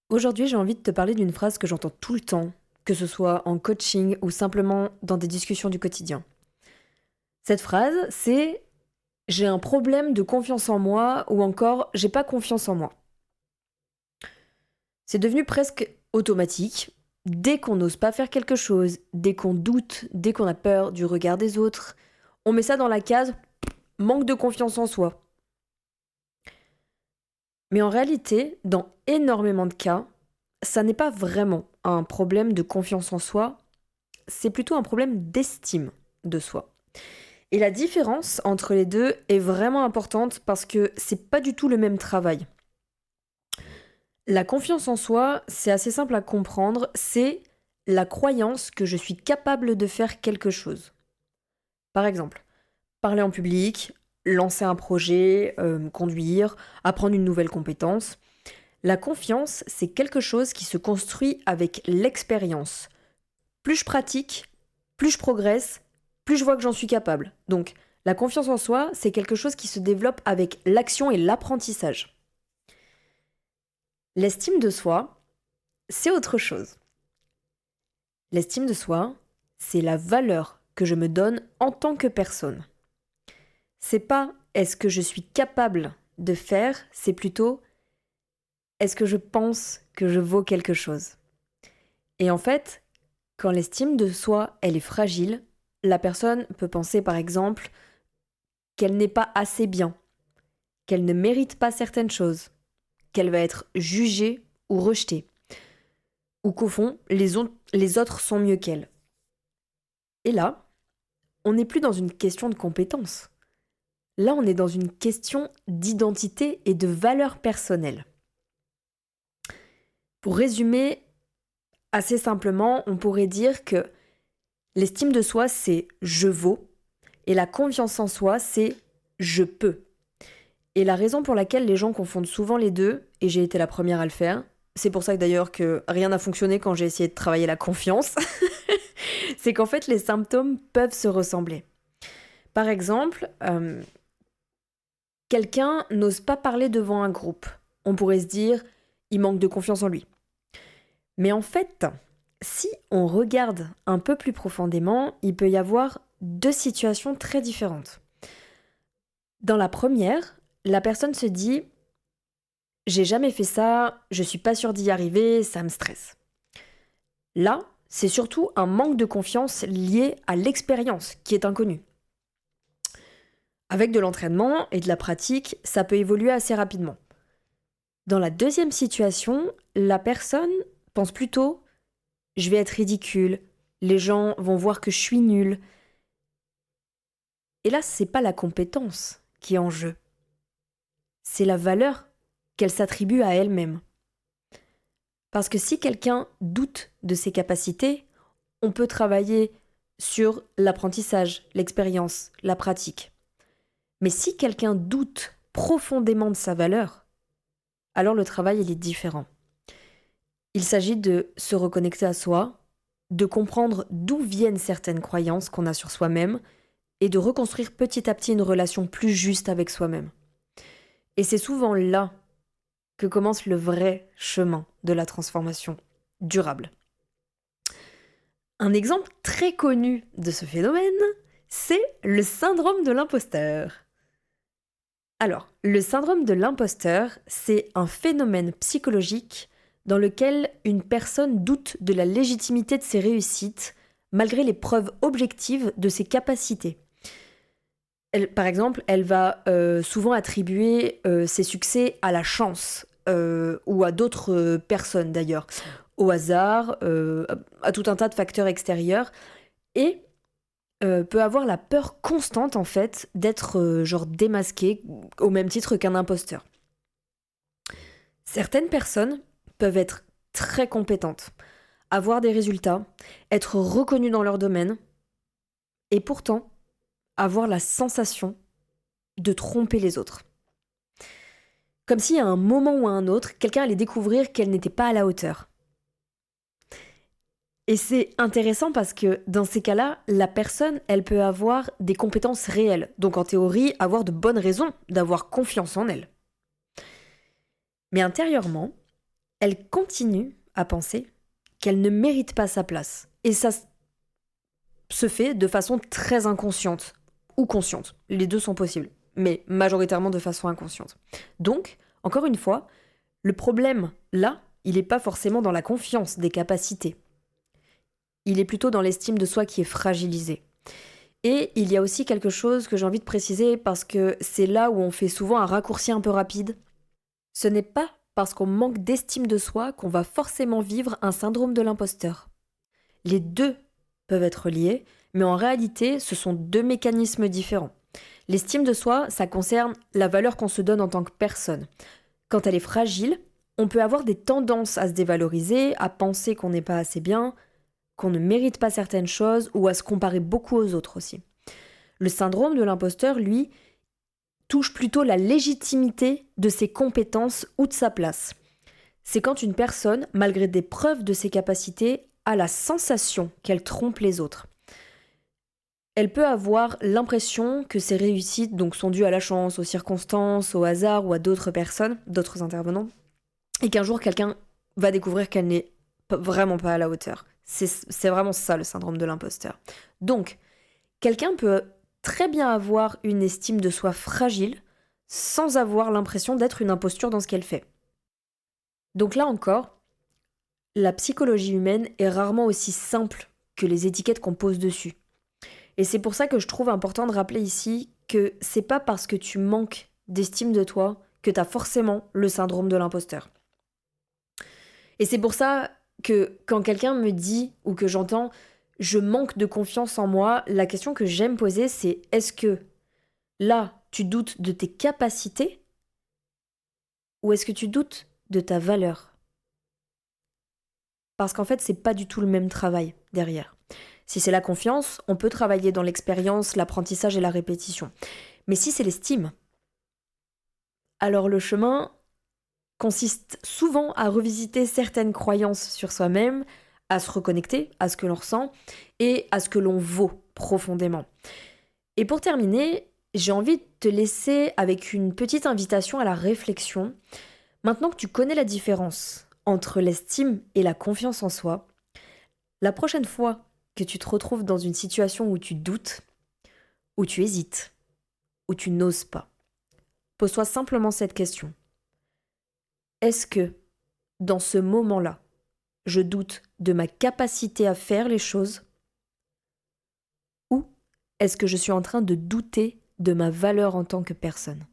Aujourd'hui, j'ai envie de te parler d'une phrase que j'entends tout le temps, que ce soit en coaching ou simplement dans des discussions du quotidien. Cette phrase, c'est j'ai un problème de confiance en moi ou encore j'ai pas confiance en moi. C'est devenu presque automatique. Dès qu'on n'ose pas faire quelque chose, dès qu'on doute, dès qu'on a peur du regard des autres, on met ça dans la case manque de confiance en soi. Mais en réalité, dans énormément de cas, ça n'est pas vraiment un problème de confiance en soi, c'est plutôt un problème d'estime de soi. Et la différence entre les deux est vraiment importante parce que c'est pas du tout le même travail. La confiance en soi, c'est assez simple à comprendre, c'est la croyance que je suis capable de faire quelque chose. Par exemple, parler en public, lancer un projet, conduire, apprendre une nouvelle compétence. La confiance, c'est quelque chose qui se construit avec l'expérience. Plus je pratique, plus je progresse, plus je vois que j'en suis capable. Donc, la confiance en soi, c'est quelque chose qui se développe avec l'action et l'apprentissage. L'estime de soi, c'est autre chose. L'estime de soi, c'est la valeur que je me donne en tant que personne. C'est pas est-ce que je suis capable de faire, c'est plutôt est-ce que je pense que je vaux quelque chose. Et en fait, quand l'estime de soi, elle est fragile, la personne peut penser par exemple qu'elle n'est pas assez bien, qu'elle ne mérite pas certaines choses, qu'elle va être jugée ou rejetée, ou qu'au fond, les autres sont mieux qu'elle. Et là, on n'est plus dans une question de compétence. Là, on est dans une question d'identité et de valeur personnelle. Pour résumer assez simplement, on pourrait dire que l'estime de soi, c'est je vaux, et la confiance en soi, c'est je peux. Et la raison pour laquelle les gens confondent souvent les deux, et j'ai été la première à le faire, c'est pour ça que d'ailleurs que rien n'a fonctionné quand j'ai essayé de travailler la confiance, c'est qu'en fait les symptômes peuvent se ressembler. Par exemple, quelqu'un n'ose pas parler devant un groupe. On pourrait se dire, il manque de confiance en lui. Mais en fait, si on regarde un peu plus profondément, il peut y avoir deux situations très différentes. Dans la première, la personne se dit j'ai jamais fait ça, je suis pas sûre d'y arriver, ça me stresse. Là, c'est surtout un manque de confiance lié à l'expérience qui est inconnue. Avec de l'entraînement et de la pratique, ça peut évoluer assez rapidement. Dans la deuxième situation, la personne pense plutôt je vais être ridicule, les gens vont voir que je suis nulle. Et là, c'est pas la compétence qui est en jeu, c'est la valeur qu'elle s'attribue à elle-même. Parce que si quelqu'un doute de ses capacités, on peut travailler sur l'apprentissage, l'expérience, la pratique. Mais si quelqu'un doute profondément de sa valeur, alors le travail il est différent. Il s'agit de se reconnecter à soi, de comprendre d'où viennent certaines croyances qu'on a sur soi-même et de reconstruire petit à petit une relation plus juste avec soi-même. Et c'est souvent là que commence le vrai chemin de la transformation durable. Un exemple très connu de ce phénomène, c'est le syndrome de l'imposteur. Alors, le syndrome de l'imposteur, c'est un phénomène psychologique dans lequel une personne doute de la légitimité de ses réussites malgré les preuves objectives de ses capacités. Par exemple, elle va souvent attribuer ses succès à la chance ou à d'autres personnes d'ailleurs, au hasard, à tout un tas de facteurs extérieurs et peut avoir la peur constante en fait d'être genre démasqué au même titre qu'un imposteur. Certaines personnes peuvent être très compétentes, avoir des résultats, être reconnues dans leur domaine et pourtant avoir la sensation de tromper les autres. Comme si à un moment ou à un autre, quelqu'un allait découvrir qu'elle n'était pas à la hauteur. Et c'est intéressant parce que dans ces cas-là, la personne, elle peut avoir des compétences réelles. Donc en théorie, avoir de bonnes raisons d'avoir confiance en elle. Mais intérieurement, elle continue à penser qu'elle ne mérite pas sa place. Et ça se fait de façon très inconsciente ou consciente. Les deux sont possibles, mais majoritairement de façon inconsciente. Donc, encore une fois, le problème, là, il n'est pas forcément dans la confiance des capacités. Il est plutôt dans l'estime de soi qui est fragilisée. Et il y a aussi quelque chose que j'ai envie de préciser parce que c'est là où on fait souvent un raccourci un peu rapide. Ce n'est pas parce qu'on manque d'estime de soi qu'on va forcément vivre un syndrome de l'imposteur. Les deux peuvent être liés, mais en réalité, ce sont deux mécanismes différents. L'estime de soi, ça concerne la valeur qu'on se donne en tant que personne. Quand elle est fragile, on peut avoir des tendances à se dévaloriser, à penser qu'on n'est pas assez bien, qu'on ne mérite pas certaines choses ou à se comparer beaucoup aux autres aussi. Le syndrome de l'imposteur, lui, touche plutôt la légitimité de ses compétences ou de sa place. C'est quand une personne, malgré des preuves de ses capacités, a la sensation qu'elle trompe les autres. Elle peut avoir l'impression que ses réussites donc, sont dues à la chance, aux circonstances, au hasard ou à d'autres personnes, d'autres intervenants, et qu'un jour quelqu'un va découvrir qu'elle n'est vraiment pas à la hauteur. C'est vraiment ça le syndrome de l'imposteur. Donc, quelqu'un peut très bien avoir une estime de soi fragile sans avoir l'impression d'être une imposture dans ce qu'elle fait. Donc là encore, la psychologie humaine est rarement aussi simple que les étiquettes qu'on pose dessus. Et c'est pour ça que je trouve important de rappeler ici que c'est pas parce que tu manques d'estime de toi que tu as forcément le syndrome de l'imposteur. Et c'est pour ça que quand quelqu'un me dit ou que j'entends « je manque de confiance en moi », la question que j'aime poser c'est « est-ce que là, tu doutes de tes capacités ou est-ce que tu doutes de ta valeur ?» Parce qu'en fait, c'est pas du tout le même travail derrière. Si c'est la confiance, on peut travailler dans l'expérience, l'apprentissage et la répétition. Mais si c'est l'estime, alors le chemin consiste souvent à revisiter certaines croyances sur soi-même, à se reconnecter à ce que l'on ressent et à ce que l'on vaut profondément. Et pour terminer, j'ai envie de te laisser avec une petite invitation à la réflexion. Maintenant que tu connais la différence entre l'estime et la confiance en soi, la prochaine fois que tu te retrouves dans une situation où tu doutes, où tu hésites, où tu n'oses pas, pose-toi simplement cette question. Est-ce que, dans ce moment-là, je doute de ma capacité à faire les choses ou est-ce que je suis en train de douter de ma valeur en tant que personne ?